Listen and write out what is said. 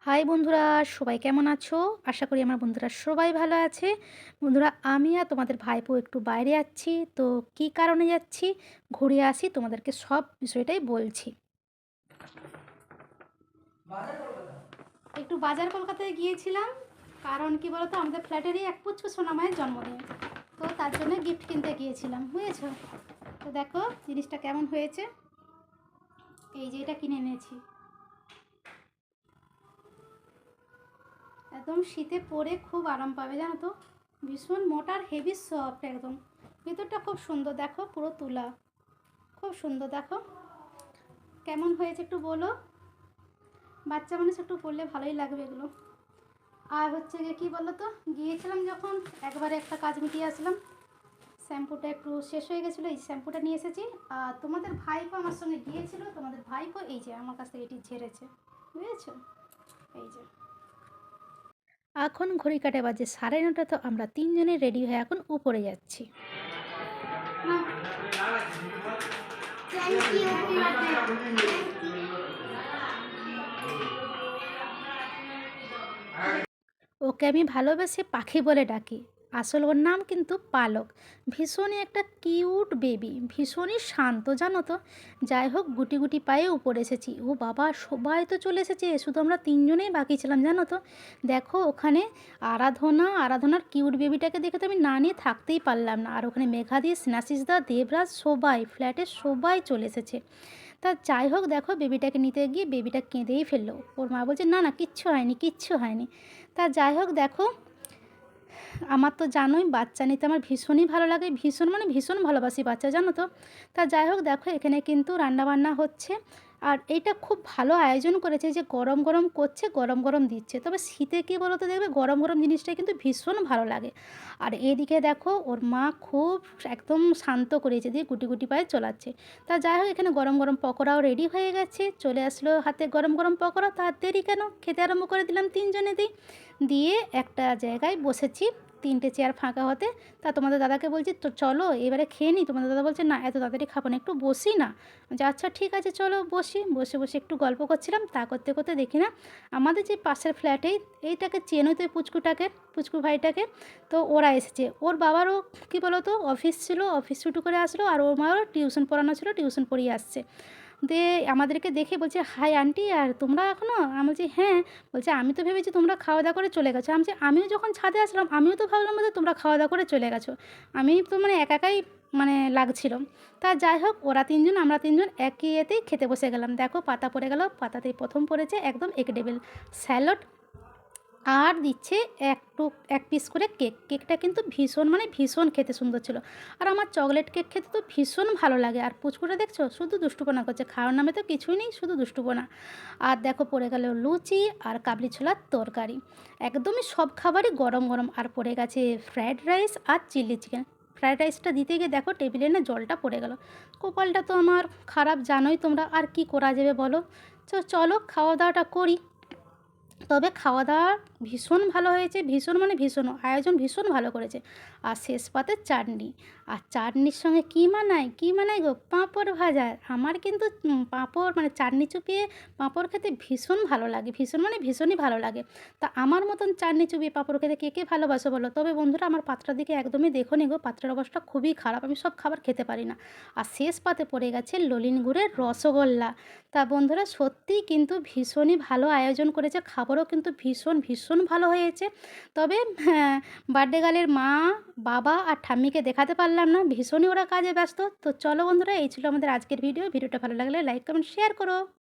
High বন্ধুরা, সবাই কেমন আছো? আশা করি আমার বন্ধুরা সবাই ভালো আছে। বন্ধুরা, আমি আর তোমাদের ভাইপো একটু বাইরে যাচ্ছি। তো কী কারণে যাচ্ছি, ঘুরে আসি, তোমাদেরকে সব বিষয়টাই বলছি। একটু বাজার কলকাতায় গিয়েছিলাম। কারণ কি বলতো, আমাদের ফ্ল্যাটেরই এক পুচকু সোনামায়ের জন্মদিন। তো তার জন্য গিফট কিনতে গিয়েছিলাম, বুঝেছো? তো দেখো জিনিসটা কেমন হয়েছে। এই যে এটা কিনে এনেছি। একদম শীতে পরে খুব আরাম পাবে, জানো তো। ভীষণ মোটা আর হেভি সফট একদম। ভেতরটা খুব সুন্দর, দেখো পুরো তুলা। খুব সুন্দর, দেখো কেমন হয়েছে একটু বলো। বাচ্চা মানুষ একটু পরলে ভালোই লাগবে এগুলো। আর হচ্ছে গিয়ে কী বলো তো, গিয়েছিলাম যখন একবারে একটা কাজ মিটিয়ে আসলাম। শ্যাম্পুটা একটু শেষ হয়ে গেছিলো, এই শ্যাম্পুটা নিয়ে এসেছি। আর তোমাদের ভাইপো আমার সঙ্গে গিয়েছিল, তোমাদের ভাইপো এই যে আমার কাছ থেকে এটি ঝেড়েছে, বুঝেছো? এই যে এখন ঘড়ি কাটে বাজে 9:30। তো আমরা তিনজনে রেডি হয়ে এখন উপরে যাচ্ছি। ওকে আমি ভালোবেসে পাখি বলে ডাকি। আসল ওর নাম কিন্তু পালক। ভীষণই একটা কিউট বেবি, ভীষণই শান্ত, জানো তো। যাই হোক, গুটি গুটি পায়ে উপরে এসেছি। ও বাবা, সবাই তো চলে এসেছে, শুধু আমরা তিনজনেই বাকি ছিলাম, জানো তো। দেখো ওখানে আরাধনার কিউট বেবিটাকে দেখে তো আমি না নিয়ে থাকতেই পারলাম না। আর ওখানে মেঘাদি, স্নেহাশিসদা, দেবরাজ, সবাই ফ্ল্যাটের সবাই চলে এসেছে। তা যাই হোক, দেখো বেবিটাকে নিতে গিয়ে বেবিটা কেঁদেই ফেললো। ওর মা বলছে না না, কিচ্ছু হয়নি, কিচ্ছু হয়নি। তা যাই হোক, দেখো আমার তো জানোই বাচ্চা নিতে আমার ভীষণই ভালো লাগে, ভীষণ মানে ভীষণ ভালোবাসি বাচ্চা, জানো তো। তা যাই হোক, দেখো এখানে কিন্তু রান্নাবান্না হচ্ছে। আর এইটা খুব ভালো আয়োজন করেছে, যে গরম গরম করছে, গরম গরম দিচ্ছে। তবে শীতে কী বলো তো, দেখবে গরম গরম জিনিসটা কিন্তু ভীষণ ভালো লাগে। আর এদিকে দেখো ওর মা খুব একদম শান্ত করেছে, দিয়ে গুটি গুটি পায়ে চলাচ্ছে। তা যাই হোক, এখানে গরম গরম পকোড়াও রেডি হয়ে গেছে, চলে আসলো হাতে গরম গরম পকোড়া। তার দেরি কেন, খেতে আরম্ভ করে দিলাম তিনজনে দিয়ে একটা জায়গায় বসেছি, 3টে চেয়ার ফাঁকা হতে। তা তোমাদের দাদাকে বলছি তো চলো এবারে খেয়ে নিই। তোমাদের দাদা বলছে না, এত তাড়াতাড়ি খাবো না, একটু বসি না। যে আচ্ছা ঠিক আছে চলো বসি। বসে বসে একটু গল্প করছিলাম, তা করতে করতে দেখি না আমাদের যে পাশের ফ্ল্যাটেই, এইটাকে চেনোই তো, পুচকু ভাইটাকে। তো ওরা এসেছে, ওর বাবারও কী বলো তো অফিস ছিল, অফিস ছুটি করে আসলো। আর ওর মারও টিউশন পড়ানো ছিল, টিউশন পড়িয়ে আসছে। দিয়ে আমাদেরকে দেখে বলছে হাই আন্টি, আর তোমরা এখনও? আমি বলছি হ্যাঁ। বলছে আমি তো ভেবেছি তোমরা খাওয়া দাওয়া করে চলে গেছো। আমি বলছি আমিও যখন ছাদে আসলাম আমিও তো ভাবলাম যে তোমরা খাওয়া দাওয়া করে চলে গেছো। আমি তো মানে একা একাই মানে লাগছিল। তা যাই হোক, ওরা তিনজন আমরা তিনজন একই এতেই খেতে বসে গেলাম। দেখো পাতা পড়ে গেল, পাতাতেই প্রথম পড়েছে একদম এক টেবিল স্যালাড। আর দিচ্ছে এক পিস করে কেকটা কিন্তু ভীষণ মানে ভীষণ খেতে সুন্দর ছিল। আর আমার চকলেট কেক খেতে তো ভীষণ ভালো লাগে। আর পুচকুটা দেখছো শুধু দুষ্টুপনা করছে, খাওয়ার নামে তো কিছুই নেই, শুধু দুষ্টুপনা। আর দেখো পড়ে গেল লুচি আর কাবলি ছোলার তরকারি, একদমই সব খাবারই গরম গরম। আর পড়ে গেছে ফ্রায়েড রাইস আর চিলি চিকেন। ফ্রায়েড রাইসটা দিতে গিয়ে দেখো টেবিলে না জলটা পড়ে গেল। কপালটা তো আমার খারাপ, জানোই তোমরা, আর কি করা যাবে বলো। চলো খাওয়া দাওয়াটা করি। তবে খাওয়া দাওয়া ভীষণ ভালো হয়েছে, ভীষণ মানে ভীষণ, আয়োজন ভীষণ ভালো করেছে। আর শেষ পাতে চাটনি। আর চাটনির সঙ্গে কী মানায় গো, পাঁপড় ভাজা। আমার কিন্তু পাঁপড় মানে চাটনি চুপিয়ে পাঁপড় খেতে ভীষণ ভালো লাগে, ভীষণ মানে ভীষণই ভালো লাগে। তা আমার মতন চাটনি চুপিয়ে পাঁপড় খেতে কে কে ভালোবাসো বলো। তবে বন্ধুরা, আমার পাত্রার দিকে একদমই দেখো নি গো, পাত্রের অবস্থা খুবই খারাপ, আমি সব খাবার খেতে পারি না। আর শেষ পাতে পড়ে গেছে ললিন গুড়ের রসগোল্লা। তা বন্ধুরা, সত্যিই কিন্তু ভীষণই ভালো আয়োজন করেছে, খাবারও কিন্তু ভীষণ ভীষণ ভালো হয়েছে। তবে হ্যাঁ, বার্থডে গার্লের মা, বাবা আর ঠাম্মিকে দেখাতে পারলাম না, ভীষণই ওরা কাজে ব্যস্ত। তো চলো বন্ধুরা, এই ছিল আমাদের আজকের ভিডিওটা ভালো লাগলে লাইক কমেন্ট শেয়ার করো।